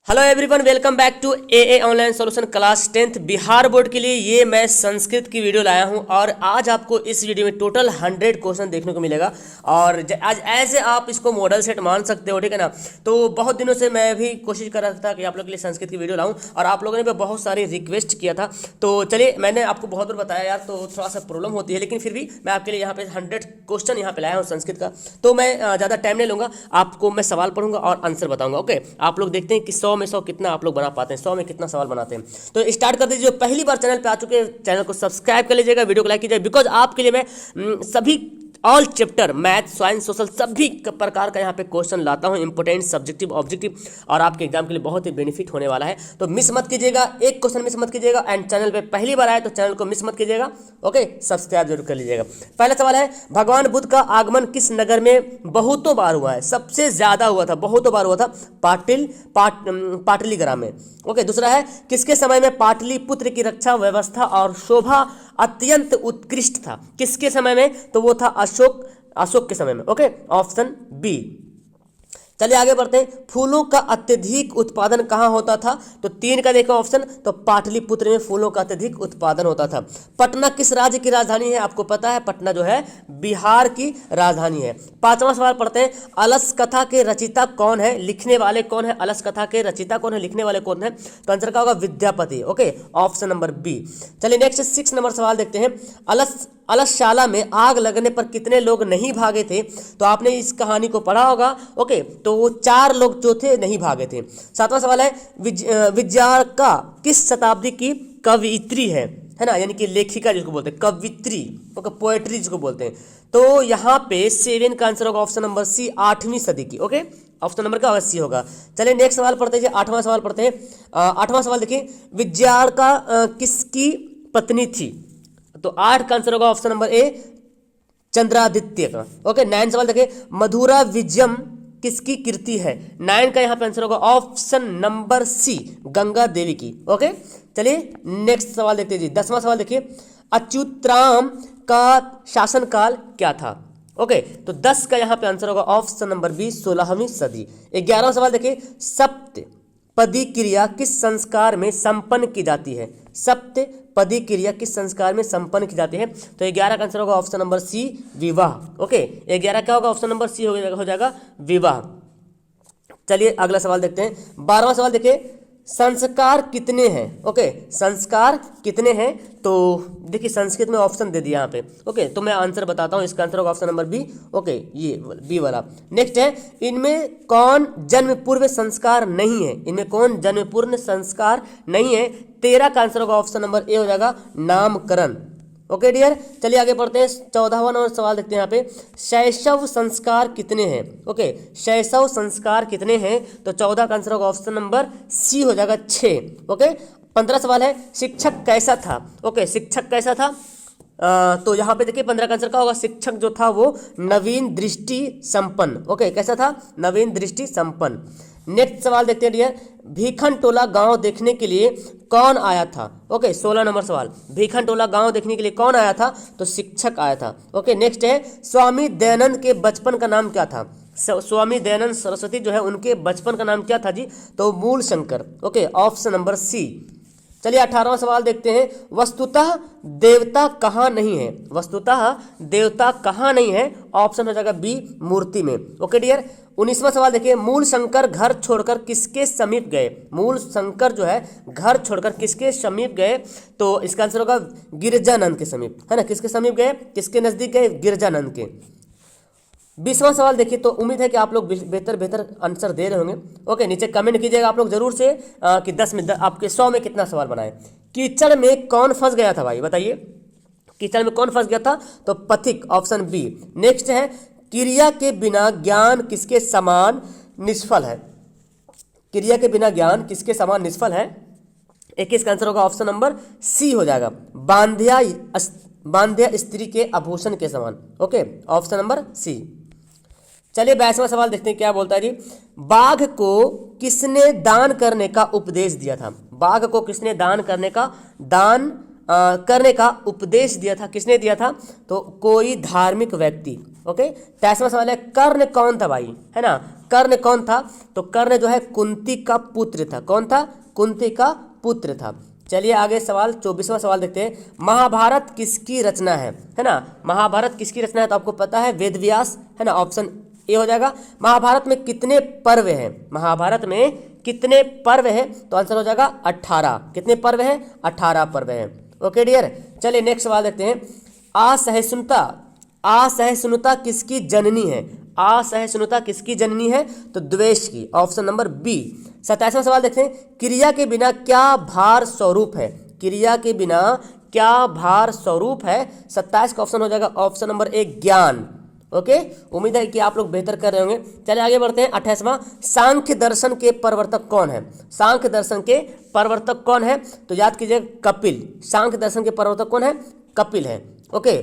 Hello everyone, welcome back to a online solution class 10th Bihar board के लिए ये मैं संस्कृत की वीडियो लाया हूं। और आज आपको इस वीडियो में टोटल 100 क्वेश्चन देखने को मिलेगा। और आज ऐसे आप इसको मॉडल सेट मान सकते हो, ठीक है ना। तो बहुत दिनों से मैं भी कोशिश कर रहा था कि आप लोगों के लिए संस्कृत की वीडियो लाऊं, और आप लोगों ने भी बहुत सारी रिक्वेस्ट किया था। तो चलिए, मैंने आपको बहुत बार बताया यार, तो थोड़ा सा प्रॉब्लम होती है, लेकिन फिर भी मैं आपके लिए यहाँ पे 100 क्वेश्चन यहाँ पे लाया हूँ संस्कृत का। तो मैं ज़्यादा टाइम नहीं लूँगा, आपको मैं सवाल पढ़ूंगा और आंसर बताऊंगा। ओके, आप लोग देखते हैं कि 100 में 100 कितना आप लोग बना पाते हैं, 100 में कितना सवाल बनाते हैं। तो स्टार्ट कर दीजिए। पहली बार चैनल पे आ चुके हैं, चैनल को सब्सक्राइब कर लीजिएगा, वीडियो को लाइक कीजिए, बिकॉज आपके लिए मैं सभी all chapter math, science, social सभी प्रकार का यहाँ पे क्वेश्चन लाता हूँ, इंपोर्टेंट, सब्जेक्टिव, ऑब्जेक्टिव, और आपके एग्जाम के लिए बहुत ही बेनिफिट होने वाला है। तो मिस मत कीजिएगा, एक क्वेश्चन मिस मत कीजिएगा। एंड चैनल पे पहली बार आए तो चैनल को मिस मत कीजिएगा, ओके, सब्सक्राइब जरूर कर लीजिएगा। पहला सवाल है, भगवान बुद्ध का आगमन किस नगर में बहुतों बार हुआ है? सबसे ज्यादा हुआ था, बहुतों बार हुआ था, पाटलिग्राम में। ओके, दूसरा है, किसके समय में पाटलिपुत्र की रक्षा व्यवस्था और शोभा अत्यंत उत्कृष्ट था? किसके समय में? तो वो था अशोक के समय में। Okay, option B. चलिए आगे बढ़ते हैं। फूलों का अत्यधिक उत्पादन कहाँ होता था? तो 3 का देखो ऑप्शन, तो पाटलिपुत्र में फूलों का अत्यधिक उत्पादन होता था। पटना किस राज्य की राजधानी है? आपको पता है, पटना जो है बिहार की राजधानी है। 5वां सवाल पढ़ते हैं। अलस कथा के रचयिता कौन है? लिखने वाले कौन है? अलस कथा के रचयिता कौन है? लिखने वाले कौन है? तो आंसर का होगा Vidyapati. Okay, option number B. चलिए नेक्स्ट 6 नंबर सवाल देखते हैं। अलसशाला में आग लगने पर कितने लोग नहीं भागे थे? तो आपने इस कहानी को पढ़ा होगा। ओके, तो वो 4 लोग जो थे नहीं भागे थे। 7वां सवाल है, विजयाका किस शताब्दी की कवियत्री है ना, यानी कि लेखिका जिसको बोलते हैं, कवित्री, ओके, पोएट्री जिसको बोलते हैं। तो यहाँ पे 7 का आंसर होगा ऑप्शन नंबर सी, 8वीं सदी की। ओके, ऑप्शन नंबर का सी होगा। चलिए नेक्स्ट सवाल पढ़ते हैं, 8वां सवाल पढ़ते हैं। 8वां सवाल देखिए, विजयाका किसकी पत्नी थी? तो 8 का आंसर होगा ऑप्शन नंबर ए, चंद्रादित्य का। ओके, 9 सवाल देखिए, मधुरा विजयम किसकी कृति है? 9 का यहाँ पे आंसर होगा ऑप्शन नंबर सी, गंगा देवी की। ओके, चलिए नेक्स्ट सवाल देखते हैं जी। 10वां सवाल देखिए, अच्युतराम का शासनकाल क्या था? ओके, तो 10 का यहाँ पे आंसर होगा ऑप्शन नंबर बी, 16वीं सदी। 11वां सवाल देखिए, सप्तपदी क्रिया किस संस्कार में संपन्न की जाती है? सप्तपदी क्रिया किस संस्कार में संपन्न की जाती है? तो 11 का आंसर होगा ऑप्शन नंबर सी, विवाह। ओके, 11 क्या होगा? ऑप्शन नंबर सी हो जाएगा विवाह। चलिए अगला सवाल देखते हैं। 12वां सवाल देखिए, संस्कार कितने हैं? ओके, संस्कार कितने हैं? तो देखिए संस्कृत में ऑप्शन दे दिया यहाँ पे। ओके, तो मैं आंसर बताता हूँ। इसका आंसर होगा ऑप्शन नंबर बी। ओके, ये बी वाला। नेक्स्ट है, इनमें कौन जन्म पूर्व संस्कार नहीं है? इनमें कौन जन्म पूर्व संस्कार नहीं है? 13 का आंसर होगा ऑप्शन नंबर ए हो जाएगा, नामकरण। ओके डियर, चलिए आगे पढ़ते हैं। 14वां नंबर सवाल देखते हैं यहाँ पे, शैशव संस्कार कितने हैं? ओके, शैशव संस्कार कितने हैं? तो 14 का आंसर होगा ऑप्शन नंबर सी हो जाएगा, 6। ओके, 15 सवाल है, शिक्षक कैसा था? ओके, शिक्षक कैसा था? तो यहाँ पे देखिए 15 का आंसर का होगा, शिक्षक जो था वो नवीन दृष्टि संपन्न। ओके, कैसा था? नवीन दृष्टि संपन्न। नेक्स्ट सवाल देखते हैं डियर, भीखनटोला गांव देखने के लिए कौन आया था? ओके, 16 नंबर सवाल, भीखनटोला गांव देखने के लिए कौन आया था? तो शिक्षक आया था। ओके, नेक्स्ट है, स्वामी दयानंद के बचपन का नाम क्या था? स्वामी दयानंद सरस्वती जो है उनके बचपन का नाम क्या था जी? तो Mool Shankar. Okay, option number C. चलिए 18वां सवाल देखते हैं, वस्तुतः देवता कहाँ नहीं है? वस्तुतः देवता कहाँ नहीं है? ऑप्शन हो जाएगा बी, मूर्ति में। ओके डियर, 19वां सवाल देखिए, मूल शंकर घर छोड़कर किसके समीप गए? मूल शंकर जो है घर छोड़कर किसके समीप गए? तो इसका आंसर होगा गिरजानंद के समीप, है ना। किसके समीप गए? किसके नजदीक गए? गिरजानंद के। 20वां सवाल देखिए, तो उम्मीद है कि आप लोग बेहतर आंसर दे रहे होंगे। ओके, नीचे कमेंट कीजिएगा आप लोग जरूर से कि 10 में आपके 100 में कितना सवाल बनाए। कीचड़ में कौन फंस गया था भाई, बताइए, कीचड़ में कौन फंस गया था? तो पथिक, ऑप्शन बी। नेक्स्ट है, क्रिया के बिना ज्ञान किसके समान निष्फल है? क्रिया के बिना ज्ञान किसके समान निष्फल है? 21 का आंसर होगा ऑप्शन नंबर सी हो जाएगा, बांध्या स्त्री के आभूषण के समान। Okay, option number C. चलिए 22वां सवाल देखते हैं क्या बोलता है जी, बाघ को किसने दान करने का उपदेश दिया था? बाघ को किसने दान करने का उपदेश दिया था? किसने दिया था? तो कोई धार्मिक व्यक्ति। ओके, 23वां सवाल है, कर्ण कौन था भाई, है ना। कर्ण कौन था? तो कर्ण जो है कुंती का पुत्र था। कौन था? कुंती का पुत्र था। चलिए आगे सवाल 24वां सवाल देखते हैं। महाभारत किसकी रचना है ना? महाभारत किसकी रचना है? तो आपको पता है वेद व्यास, है ना, ऑप्शन ए हो जाएगा। महाभारत में कितने पर्व हैं? महाभारत में कितने पर्व हैं? तो आंसर हो जाएगा 18। कितने पर्व हैं? 18 पर्व हैं। ओके डियर, चलिए नेक्स्ट सवाल देखते हैं। असहिष्णुता, असहिष्णुता किसकी जननी है? असहिष्णुता किसकी जननी है? तो द्वेष की, ऑप्शन नंबर बी। 27वां सवाल देखते हैं। क्रिया के बिना क्या भार स्वरूप है? क्रिया के बिना क्या भार स्वरूप है? 27 का ऑप्शन हो जाएगा ऑप्शन नंबर ए ज्ञान। ओके, उम्मीद है कि आप लोग बेहतर कर रहे होंगे। चलिए आगे बढ़ते हैं। 28वां, सांख्य दर्शन के प्रवर्तक कौन है? सांख्य दर्शन के प्रवर्तक कौन है? तो याद कीजिएगा कपिल। सांख्य दर्शन के प्रवर्तक कौन है? कपिल है। ओके,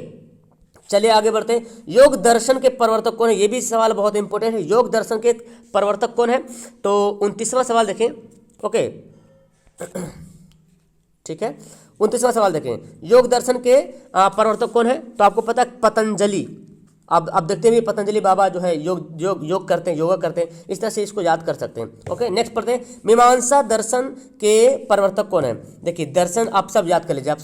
चलिए आगे बढ़ते हैं। योग दर्शन के प्रवर्तक कौन है? ये भी सवाल बहुत इंपॉर्टेंट है। योग दर्शन के प्रवर्तक कौन है? तो 29वां सवाल देखें। ओके ठीक है, 29वां सवाल देखें। योग दर्शन के प्रवर्तक कौन है? तो आपको पता है पतंजलि। अब देखते हैं पतंजलि बाबा जो है योग करते हैं, योगा करते हैं। इस तरह से इसको याद कर सकते हैं। ओके, नेक्स्ट पढ़ते हैं। मीमांसा दर्शन के प्रवर्तक कौन है? देखिए दर्शन आप सब याद कर लीजिए। आप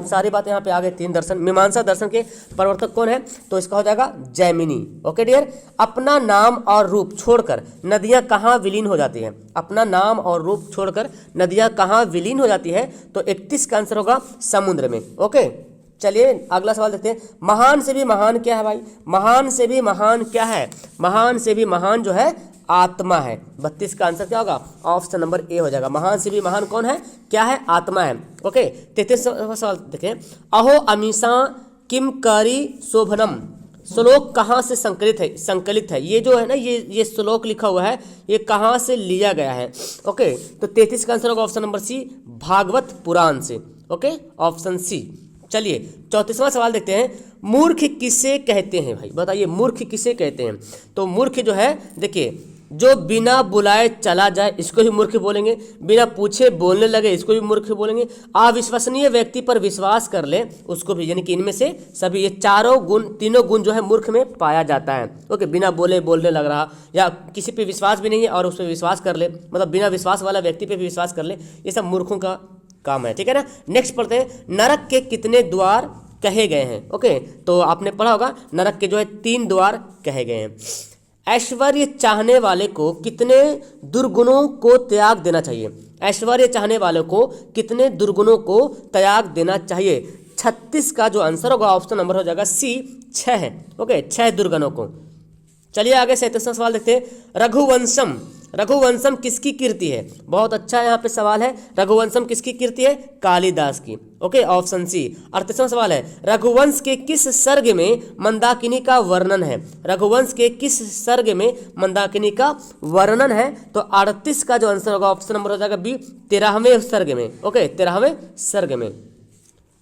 सारी बातें यहाँ पे आ गए। 3 दर्शन। मीमांसा दर्शन के प्रवर्तक कौन है? तो इसका हो जाएगा जैमिनी। ओके डियर, अपना नाम और रूप छोड़कर नदियाँ कहाँ विलीन हो जाती हैं? अपना नाम और रूप छोड़कर नदियाँ कहाँ विलीन हो जाती है? तो 31 का आंसर होगा समुद्र में। ओके, चलिए अगला सवाल देखते हैं। महान से भी महान क्या है भाई? महान से भी महान क्या है? महान से भी महान जो है आत्मा है। 32 का आंसर क्या होगा? ऑप्शन नंबर ए हो जाएगा। महान से भी महान कौन है? क्या है? आत्मा है। ओके, 33वां सवाल देखें। अहो अमीषा किम करी शोभनम, श्लोक कहाँ से संकलित है? ये जो है ना, ये श्लोक लिखा हुआ है, ये कहाँ से लिया गया है? ओके, तो 33 का आंसर होगा option number C, Bhagwat Puran से। Okay, option C. चलिए 34वां सवाल देखते हैं। मूर्ख किसे कहते हैं भाई? बताइए मूर्ख किसे कहते हैं? तो मूर्ख जो है, देखिए, जो बिना बुलाए चला जाए इसको भी मूर्ख बोलेंगे। बिना पूछे बोलने लगे इसको भी मूर्ख बोलेंगे। अविश्वसनीय व्यक्ति पर विश्वास कर ले उसको भी, यानी कि इनमें से सभी ये तीनों गुण जो है मूर्ख में पाया जाता है। ओके, बिना बोले बोलने लग रहा, या किसी पे विश्वास भी नहीं है और उस पर विश्वास कर ले, मतलब बिना विश्वास वाला व्यक्ति पे भी विश्वास कर ले, ये सब मूर्खों का काम है। ठीक है ना। नेक्स्ट पढ़ते हैं। नरक के कितने द्वार कहे गए हैं? ओके, तो आपने पढ़ा होगा नरक के जो है 3 द्वार कहे गए हैं। ऐश्वर्य चाहने वाले को कितने दुर्गुणों को त्याग देना चाहिए? ऐश्वर्य चाहने वाले को कितने दुर्गुणों को त्याग देना चाहिए? 36 का जो आंसर होगा ऑप्शन नंबर हो जाएगा सी, 6 है। ओके, 6 दुर्गुणों को। चलिए आगे 37वां सवाल देखते हैं। रघुवंशम किसकी कीर्ति है? बहुत अच्छा यहाँ पे सवाल है। रघुवंशम किसकी कीर्ति है? कालिदास की। ओके, ऑप्शन सी। 38वां सवाल है। रघुवंश के किस सर्ग में मंदाकिनी का वर्णन है? रघुवंश के किस सर्ग में मंदाकिनी का वर्णन है? तो 38 का जो आंसर होगा ऑप्शन नंबर हो जाएगा बी, 13वें सर्ग में। ओके, 13वें सर्ग में।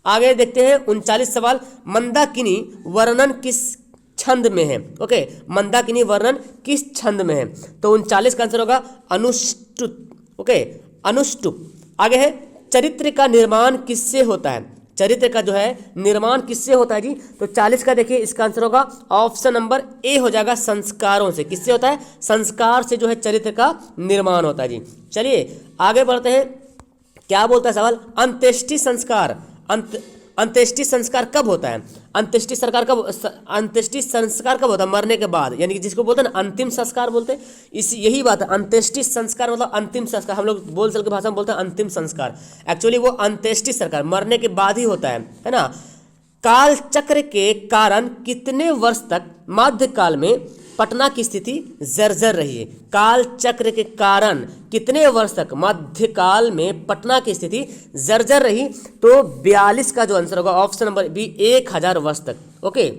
आगे देखते हैं 39 सवाल। मंदाकिनी वर्णन किस छंद में है? ओके, मंदाकिनी वर्णन किस छंद में है? तो 39 का आंसर होगा अनुष्टुप। ओके, अनुष्टुप। आगे है चरित्र का निर्माण किससे होता है? चरित्र का जो है निर्माण किससे होता है जी? तो 40 का देखिए इसका आंसर होगा ऑप्शन नंबर ए हो जाएगा, संस्कारों से। किससे होता है? संस्कार से जो है चरित्र का निर्माण होता है जी। चलिए आगे बढ़ते हैं। क्या बोलता है सवाल? अंत्येष्टि संस्कार अंत्येष्टि संस्कार कब होता है? अंत्येष्टि संस्कार कब होता है? मरने के बाद, यानी कि जिसको बोलते हैं ना अंतिम संस्कार बोलते हैं। यही बात है, अंत्येष्टि संस्कार मतलब अंतिम संस्कार। हम लोग बोलचाल की भाषा में बोलते हैं अंतिम संस्कार। एक्चुअली वो अंत्येष्टि संस्कार मरने के बाद ही होता है ना। काल चक्र के कारण कितने वर्ष तक मध्यकाल में पटना की स्थिति जर्जर रही है? काल चक्र के कारण कितने वर्ष तक मध्यकाल में पटना की स्थिति जर्जर रही? तो 42 का जो आंसर होगा ऑप्शन नंबर बी, 1000 वर्ष तक। ओके,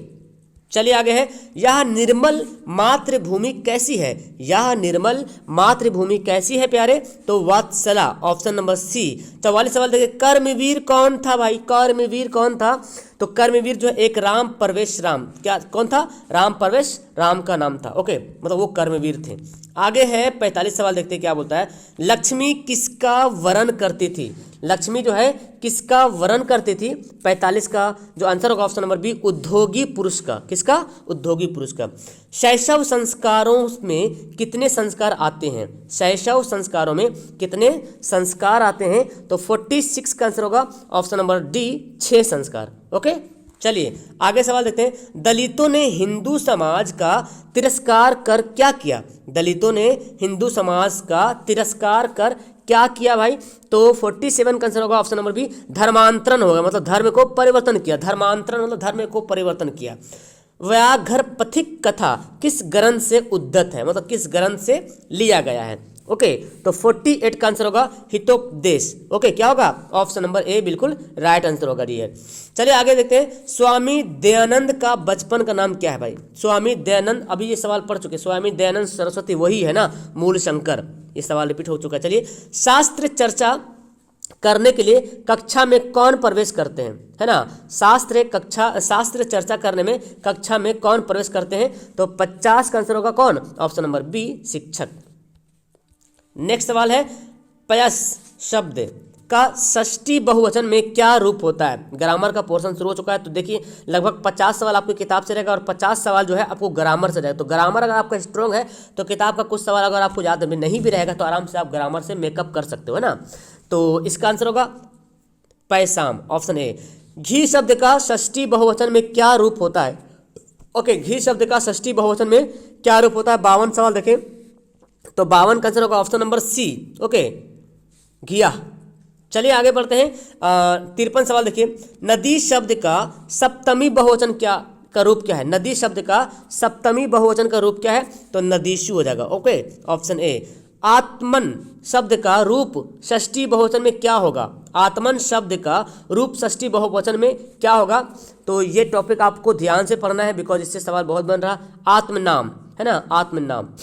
चलिए आगे है। यह निर्मल मातृभूमि कैसी है? यह निर्मल मातृभूमि कैसी है प्यारे? तो वत्सला, ऑप्शन नंबर सी। 44 सवाल देखिए। कर्मवीर कौन था भाई? कर्मवीर कौन था? तो कर्मवीर जो है एक राम प्रवेश राम, क्या कौन था? राम प्रवेश राम का नाम था। ओके, मतलब वो कर्मवीर थे। आगे है 45 सवाल देखते हैं क्या बोलता है। लक्ष्मी किसका वरण करती थी? लक्ष्मी जो है किसका वर्ण करती थी? 45 का जो आंसर होगा ऑप्शन नंबर बी, उद्योगी पुरुष का। किसका? उद्योगी पुरुष का। शैशव संस्कारों में कितने संस्कार आते हैं? शैशव संस्कारों में कितने संस्कार आते हैं? तो 46 का आंसर होगा ऑप्शन नंबर डी, 6 संस्कार। ओके, चलिए आगे सवाल देखते हैं। दलितों ने हिंदू समाज का तिरस्कार कर क्या किया? दलितों ने हिंदू समाज का तिरस्कार कर क्या किया भाई? तो 47 का आंसर होगा ऑप्शन नंबर बी, धर्मांतरण होगा, मतलब धर्म को परिवर्तन किया। धर्मांतरण मतलब धर्म को परिवर्तन किया। व्याघ्र पथिक कथा किस ग्रंथ से उद्धत है? मतलब किस ग्रंथ से लिया गया है? ओके, तो 48 का आंसर होगा हितोपदेश। ओके, क्या होगा? ऑप्शन नंबर ए बिल्कुल राइट आंसर होगा डियर। चलिए आगे देखते हैं। स्वामी दयानंद का बचपन का नाम क्या है भाई? स्वामी दयानंद, अभी ये सवाल पढ़ चुके। स्वामी दयानंद सरस्वती वही है ना, मूल शंकर। ये सवाल रिपीट हो चुका है। चलिए, शास्त्र चर्चा करने के लिए कक्षा में कौन प्रवेश करते हैं? है ना, शास्त्र चर्चा करने में कक्षा में कौन प्रवेश करते हैं? तो 50 का आंसर होगा कौन? ऑप्शन नंबर बी, शिक्षक। नेक्स्ट सवाल है, पयस शब्द का षष्ठी बहुवचन में क्या रूप होता है? ग्रामर का पोर्शन शुरू हो चुका है, तो देखिए लगभग 50 सवाल आपकी किताब से रहेगा और 50 सवाल जो है आपको ग्रामर से रहेगा। तो ग्रामर अगर आपका स्ट्रॉन्ग है तो किताब का कुछ सवाल अगर आपको याद नहीं भी रहेगा तो आराम से आप ग्रामर से मेकअप कर सकते हो, है ना। तो इसका आंसर होगा पैसाम, ऑप्शन ए। घी शब्द का षष्ठी बहुवचन में क्या रूप होता है? ओके, घी शब्द का षष्ठी बहुवचन में क्या रूप होता है? 52 सवाल देखें तो 52 का आंसर होगा ऑप्शन नंबर सी। ओके, घिया। चलिए आगे बढ़ते हैं। 53 सवाल देखिए। नदी शब्द का सप्तमी बहुवचन का रूप क्या है? नदी शब्द का सप्तमी बहुवचन का रूप क्या है? तो नदीशु हो जाएगा। Okay, option A. आत्मन शब्द का रूप षष्ठी बहुवचन में क्या होगा? आत्मन शब्द का रूप षष्ठी बहुवचन में क्या होगा? तो ये टॉपिक आपको ध्यान से पढ़ना है बिकॉज इससे सवाल बहुत बन रहा। आत्मनाम, है ना, आत्मनाम।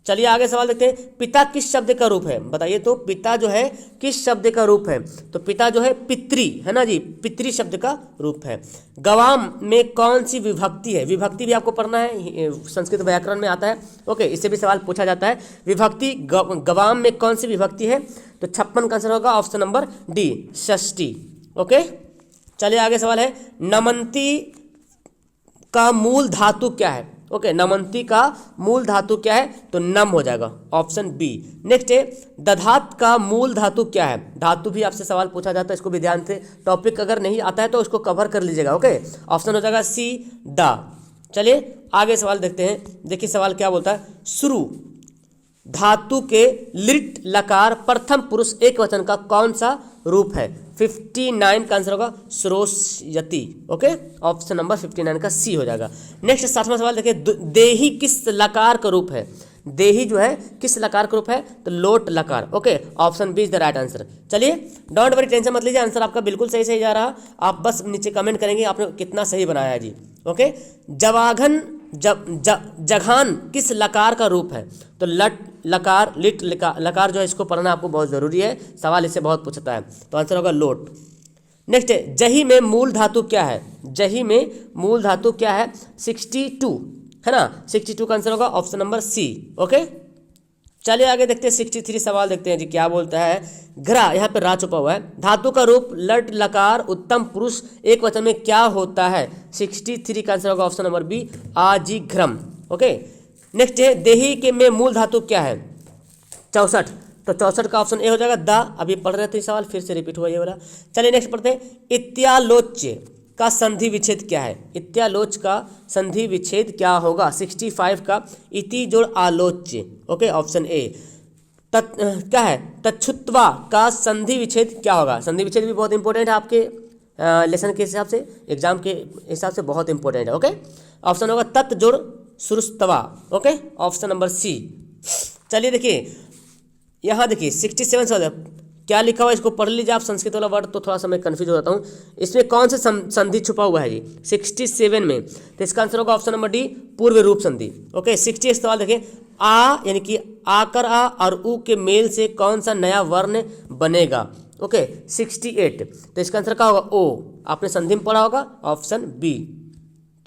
चलिए आगे सवाल देखते हैं। पिता किस शब्द का रूप है? बताइए तो पिता जो है किस शब्द का रूप है? तो पिता जो है पितृ, है ना जी, पितृ शब्द का रूप है। गवाम में कौन सी विभक्ति है? विभक्ति भी आपको पढ़ना है, संस्कृत व्याकरण में आता है। ओके, इससे भी सवाल पूछा जाता है। विभक्ति गवाम में कौन सी विभक्ति है? तो 56 का आंसर होगा ऑप्शन नंबर डी, षष्ठी। ओके, चलिए आगे सवाल है। नमंती का मूल धातु क्या है? ओके, नमंती का मूल धातु क्या है? तो नम हो जाएगा, ऑप्शन बी। नेक्स्ट है, दधात का मूल धातु क्या है? धातु भी आपसे सवाल पूछा जाता है, इसको भी ध्यान से, टॉपिक अगर नहीं आता है तो उसको कवर कर लीजिएगा। ओके, ऑप्शन हो जाएगा सी, दा। चलिए आगे सवाल देखते हैं। देखिए सवाल क्या बोलता है। शुरू धातु के लिट लकार प्रथम पुरुष एक वचन का कौन सा रूप है? 59 का आंसर होगा श्रोष्यति। ओके, ऑप्शन नंबर 59 का सी हो जाएगा। नेक्स्ट 60वां सवाल देखिए। देही किस लकार का रूप है? देही जो है किस लकार का रूप है? तो लोट लकार। Okay, option B is the right answer. चलिए डोंट वरी, टेंशन मत लीजिए, आंसर आपका बिल्कुल सही जा रहा। आप बस नीचे कमेंट करेंगे आपने कितना सही बनाया है जी। ओके, जवाघन जघान किस लकार का रूप है? तो लट लकार, लिट लकार जो है इसको पढ़ना आपको बहुत ज़रूरी है, सवाल इससे बहुत पूछता है। तो आंसर होगा लोट। नेक्स्ट है, जही में मूल धातु क्या है? जही में मूल धातु क्या है? 62, है ना, 62 का आंसर होगा ऑप्शन नंबर सी। ओके, चलिए आगे देखते हैं। 63 सवाल देखते हैं जी क्या बोलता है। घरा, यहाँ पे रा छुपा हुआ है। धातु का रूप लट लकार उत्तम पुरुष एक वचन में क्या होता है? 63 का आंसर होगा ऑप्शन नंबर बी, आजीघ्रम। ओके, नेक्स्ट है, देही के में मूल धातु क्या है? 64, तो 64 का ऑप्शन ए हो जाएगा दा। अभी पढ़ रहे थे सवाल, फिर से रिपीट हुआ ये वाला। चलिए नेक्स्ट पढ़ते हैं। इत्यालोच्य का संधि विच्छेद क्या है? इत्यालोच का संधि विच्छेद क्या होगा? 65 का इति जोड़ आलोच्य। Okay, option A. क्या है? तच्छुत्वा का संधि विच्छेद क्या होगा? संधि विच्छेद भी बहुत इंपॉर्टेंट है आपके लेसन के हिसाब से, एग्जाम के हिसाब से बहुत इंपॉर्टेंट है। ओके, ऑप्शन होगा तत् जोड़ सुरुस्तवा। Okay, option number C. चलिए देखिए यहाँ देखिए 67 सवाल क्या लिखा हुआ है, इसको पढ़ लीजिए आप। संस्कृत वाला वर्ड तो थोड़ा सा मैं कन्फ्यूज हो जाता हूँ। इसमें कौन सा संधि छुपा हुआ है जी 67 में? तो इसका आंसर होगा ऑप्शन नंबर डी, पूर्व रूप संधि। ओके, 68 सवाल देखिए। आ यानी कि आकर आ और उ के मेल से कौन सा नया वर्ण बनेगा? ओके, 68, तो इसका आंसर क्या होगा? ओ। आपने संधि में पढ़ा होगा, ऑप्शन बी।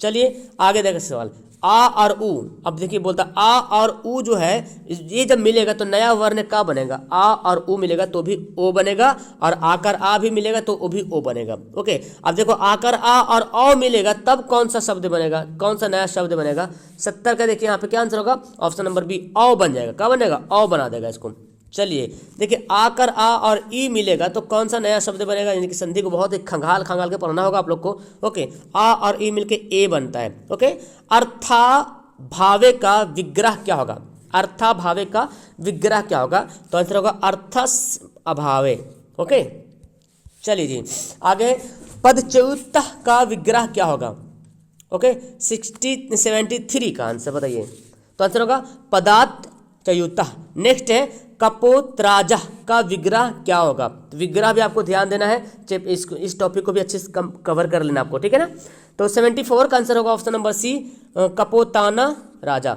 चलिए आगे देखिए सवाल। आ और उ, अब देखिए बोलता आ और उ जो है ये जब मिलेगा तो नया वर्ण का बनेगा, आ और उ मिलेगा तो भी ओ बनेगा, और आकर आ भी मिलेगा तो वो भी ओ बनेगा। ओके, अब देखो आकर आ और औ मिलेगा तब कौन सा शब्द बनेगा, कौन सा नया शब्द बनेगा। 70 का देखिए यहाँ पे क्या आंसर होगा, ऑप्शन नंबर बी औ बन जाएगा। क्या बनेगा, औ बना देगा इसको। चलिए देखिए आकर आ और ई मिलेगा तो कौन सा नया शब्द बनेगा, यानी कि संधि को बहुत ही खंगाल खंगाल के पढ़ना होगा आप लोग को। ओके, आ और ई मिलके ए बनता है। ओके, अर्था भावे का विग्रह क्या होगा, अर्था भावे का विग्रह क्या होगा, तो आंसर होगा अर्थस अभावे। ओके, चलिए जी आगे, पदच्युत का विग्रह क्या होगा। ओके, 73 का आंसर बताइए, तो आंसर होगा पदात् च्युतः। नेक्स्ट है कपोत्राजः का विग्रह क्या होगा। विग्रह भी आपको ध्यान देना है, इस टॉपिक को भी अच्छे से कवर कर लेना आपको, ठीक है ना। तो 74 का आंसर होगा ऑप्शन नंबर सी, कपोताना राजा।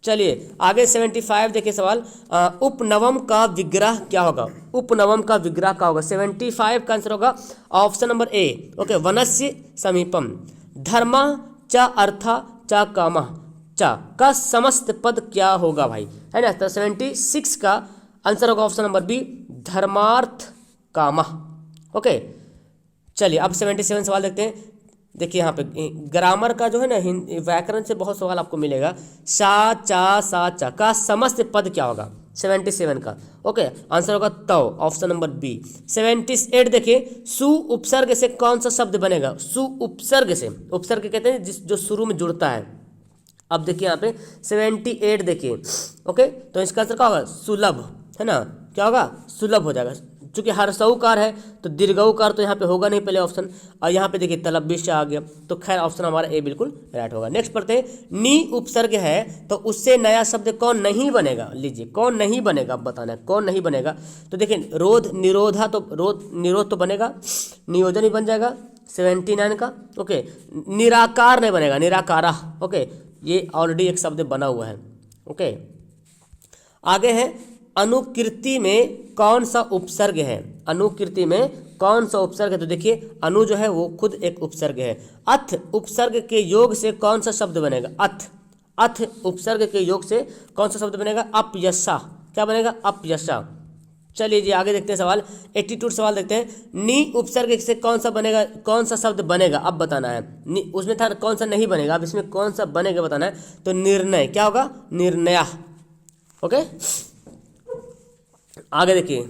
चलिए आगे 75 देखिए सवाल, उपनवम का विग्रह क्या होगा, उपनवम का विग्रह क्या होगा। 75 का आंसर होगा ऑप्शन नंबर ए। ओके, वनस्य समीपम, धर्म च अर्थ च काम च का समस्त पद क्या होगा भाई, है ना। तो 76 का आंसर होगा ऑप्शन नंबर बी, धर्मार्थ काम। ओके, चलिए अब 77 सवाल देखते हैं। देखिए यहाँ पे ग्रामर का जो है ना, व्याकरण से बहुत सवाल आपको मिलेगा। सा चा का समस्त पद क्या होगा, 77 का। ओके, आंसर होगा तो, ऑप्शन नंबर बी। 78 देखिए, सु उपसर्ग से कौन सा शब्द बनेगा, सु उपसर्ग से, उपसर्ग कहते हैं जो शुरू में जुड़ता है। अब देखिए यहाँ पे 78 देखिए। ओके, तो इसका आंसर क्या होगा, सुलभ, है ना। क्या होगा, सुलभ हो जाएगा। चूंकि हर्षऊकार है तो दीर्घऊकार तो यहाँ पे होगा नहीं पहले ऑप्शन, और यहाँ पे देखिए तलव्य से आ गया, तो खैर ऑप्शन हमारा ए बिल्कुल राइट होगा। नेक्स्ट पढ़ते हैं, नी उपसर्ग है तो उससे नया शब्द कौन नहीं बनेगा। लीजिए कौन नहीं बनेगा, अब बताना है कौन नहीं बनेगा। तो देखिए रोध निरोधा, तो निरोध तो बनेगा, नियोजन ही बन जाएगा 79 का। ओके, निराकार नहीं बनेगा, निराकारा। ओके, ये ऑलरेडी एक शब्द बना हुआ है। ओके, आगे है अनुकृति में कौन सा उपसर्ग है, अनुकृति में कौन सा उपसर्ग है। तो देखिए अनु जो है वो खुद एक उपसर्ग है। अथ उपसर्ग के योग से कौन सा शब्द बनेगा, अथ, अथ उपसर्ग के योग से कौन सा शब्द बनेगा, अपयशा। क्या बनेगा, अपयशा। चलिए जी आगे देखते हैं सवाल, 82 सवाल देखते हैं। नी उपसर्ग से कौन सा बनेगा, कौन सा शब्द बनेगा, अब बताना है। उसमें था कौन सा नहीं बनेगा, अब इसमें कौन सा बनेगा बताना है। तो निर्णय, क्या होगा, निर्णय। ओके, आगे देखिए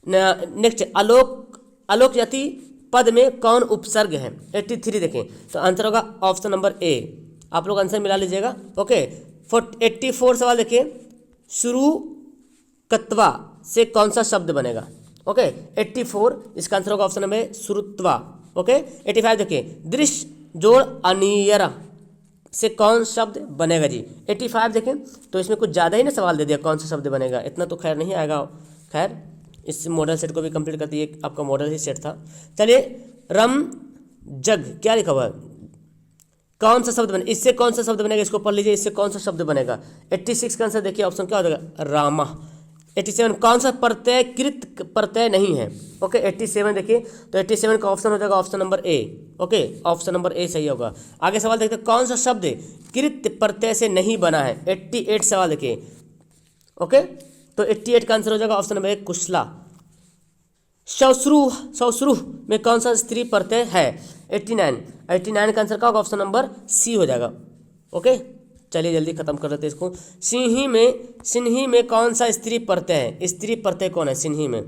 नेक्स्ट, आलोक, आलोक यति पद में कौन उपसर्ग है। 83 देखें, तो आंसर होगा ऑप्शन नंबर ए। आप लोग आंसर मिला लीजिएगा। ओके, 84 सवाल देखिए, शुरू कत्वा से कौन सा शब्द बनेगा। ओके, 84 इसका आंसर होगा ऑप्शन नंबर ए, श्रुत्वा। ओके, 85 देखिए, दृश्य जोड़ अनियर से कौन शब्द बनेगा जी। 85 देखें, तो इसमें कुछ ज़्यादा ही ना सवाल दे दिया, कौन सा शब्द बनेगा, इतना तो खैर नहीं आएगा। खैर इस मॉडल सेट को भी कंप्लीट करती है, आपका मॉडल ही सेट था। चलिए, रम जग क्या लिखा हुआ है, कौन सा शब्द बनेगा, इससे कौन सा शब्द बनेगा, इसको पढ़ लीजिए, इससे कौन सा शब्द बनेगा। 86 का आंसर देखिए, ऑप्शन क्या हो जाएगा, रामा। 87 कौन सा प्रत्यय कृत प्रत्यय नहीं है। ओके, 87 देखिए, तो 87 का ऑप्शन हो जाएगा option number A. Okay, option number A सही होगा। आगे सवाल देखते हैं, कौन सा शब्द कृत प्रत्यय से नहीं बना है। 88 सवाल देखिए। ओके, तो 88 का आंसर हो जाएगा ऑप्शन नंबर ए, कुशला। सौश्रु, सौश्रु में कौन सा स्त्री प्रत्यय है। 89 का आंसर क्या होगा, ऑप्शन नंबर सी हो जाएगा। ओके, चलिए जल्दी खत्म कर देते हैं इसको। सिन्ही में कौन सा स्त्री प्रत्यय है, स्त्री प्रत्यय कौन है सिन्ही में।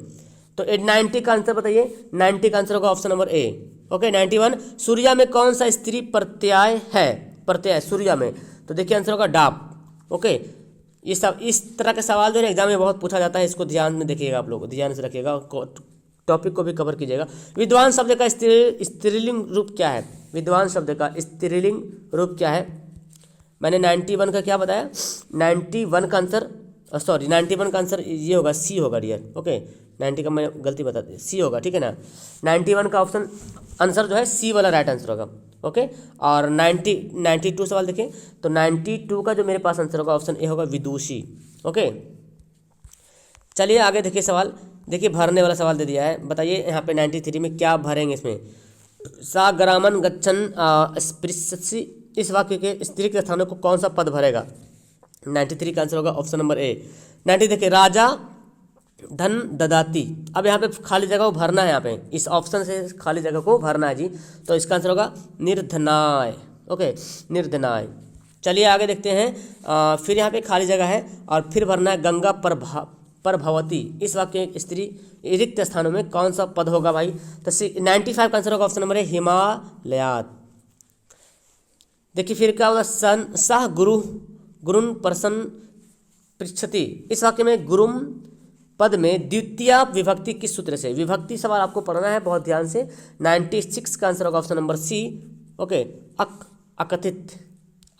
तो 90 का आंसर बताइए। 90 का आंसर होगा option number A. Okay, 91 Surya में कौन सा स्त्री प्रत्यय है, प्रत्यय सूर्या में। तो देखिए आंसर होगा डाप। ओके, ये सब इस तरह के सवाल जो है एग्जाम में बहुत पूछा जाता है, इसको ध्यान में देखिएगा, आप लोग ध्यान से रखिएगा, टॉपिक को भी कवर कीजिएगा। विद्वान शब्द का स्त्रीलिंग रूप क्या है, विद्वान शब्द का स्त्रीलिंग रूप क्या है। मैंने 91 का क्या बताया, 91 का आंसर, सॉरी 91 का आंसर ये होगा, सी होगा डियर। ओके, 90 का मैं गलती बता दी, सी होगा, ठीक है ना। 91 का ऑप्शन आंसर जो है सी वाला राइट आंसर होगा। ओके, और 92 सवाल देखें, तो 92 का जो मेरे पास आंसर होगा ऑप्शन ए होगा, विदुषी। ओके, चलिए आगे देखिए सवाल, देखिए भरने वाला सवाल दे दिया है, बताइए यहाँ पे 93 में क्या भरेंगे इसमें। सा ग्रामन गच्छन स्पृशसि इस वाक्य के स्त्री के स्थानों को कौन सा पद भरेगा? 93 का आंसर होगा ऑप्शन नंबर ए। 90 देखिए, राजा धन ददाती। अब यहाँ पे खाली जगह को भरना है, यहाँ पे इस ऑप्शन से खाली जगह को भरना है जी। तो इसका आंसर होगा निर्धनाय। ओके, निर्धनाय। चलिए आगे देखते हैं। फिर यहाँ पे खाली जगह है और फिर भरना है गंगा प्रभवती। इस वाक्य के स्त्री रिक्त स्थानों में कौन सा पद होगा भाई? तो 95 का आंसर होगा ऑप्शन नंबर ए, हिमालयात। देखिए फिर क्या होगा, सन सह गुरु गुरुन प्रसन्न पृच्छति। इस वाक्य में गुरुम पद में द्वितीय विभक्ति किस सूत्र से? विभक्ति सवाल आपको पढ़ना है बहुत ध्यान से। 96 का आंसर होगा ऑप्शन नंबर सी। ओके, अकथित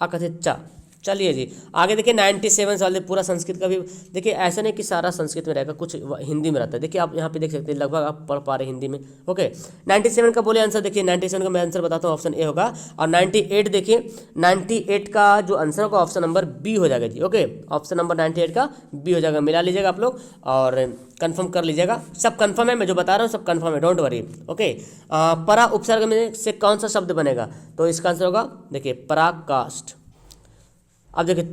अकथित चा। चलिए जी आगे देखिए, 97 वाले पूरा संस्कृत का भी देखिए, ऐसा नहीं कि सारा संस्कृत में रहेगा, कुछ हिंदी में रहता है। देखिए आप यहाँ पे देख सकते हैं, लगभग आप पढ़ पा रहे हिंदी में। ओके, 97 का बोले आंसर। देखिए 97 का मैं आंसर बताता हूँ, ऑप्शन ए होगा। और 98 देखिए, 98 का जो आंसर होगा ऑप्शन नंबर बी हो जाएगा जी। ओके, ऑप्शन नंबर 98 का बी हो जाएगा। मिला लीजिएगा आप लोग और कंफर्म कर लीजिएगा। सब कंफर्म है, मैं जो बता रहा हूँ सब कंफर्म है, डोंट वरी। ओके, परा उपसर्ग में से कौन सा शब्द बनेगा? तो इसका आंसर होगा देखिए पराकाष्ठ। अब देखिए,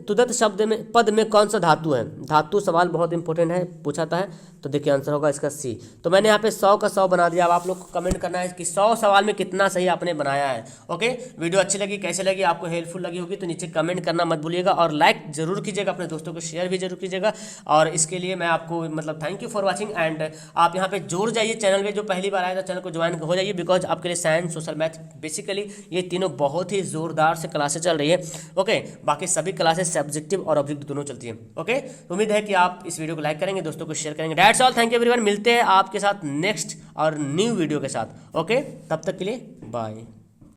तुदत शब्द में पद में कौन सा धातु है? धातु सवाल बहुत इंपॉर्टेंट है, पूछाता है। तो देखिए आंसर होगा इसका सी। तो मैंने यहाँ पे 100 का 100 बना दिया। अब आप लोग को कमेंट करना है कि 100 सवाल में कितना सही आपने बनाया है। ओके, वीडियो अच्छी लगी, कैसे लगी, आपको हेल्पफुल लगी होगी तो नीचे कमेंट करना मत भूलिएगा और लाइक जरूर कीजिएगा, अपने दोस्तों को शेयर भी जरूर कीजिएगा। और इसके लिए मैं आपको मतलब thank you for watching. And आप यहाँ पे जुड़ जाइए चैनल में, जो पहली बार आया था चैनल को ज्वाइन हो जाइए, बिकॉज आपके लिए साइंस, सोशल, मैथ, बेसिकली ये तीनों बहुत ही जोरदार से क्लासेस चल रही है। ओके, बाकी सभी क्लासेस सब्जेक्टिव और ऑब्जेक्टिव दोनों चलती हैं। ओके, उम्मीद है कि आप इस वीडियो को लाइक करेंगे, दोस्तों को शेयर करेंगे। That's all, thank you everyone. मिलते हैं आपके साथ नेक्स्ट और न्यू वीडियो के साथ। ओके, तब तक के लिए बाय।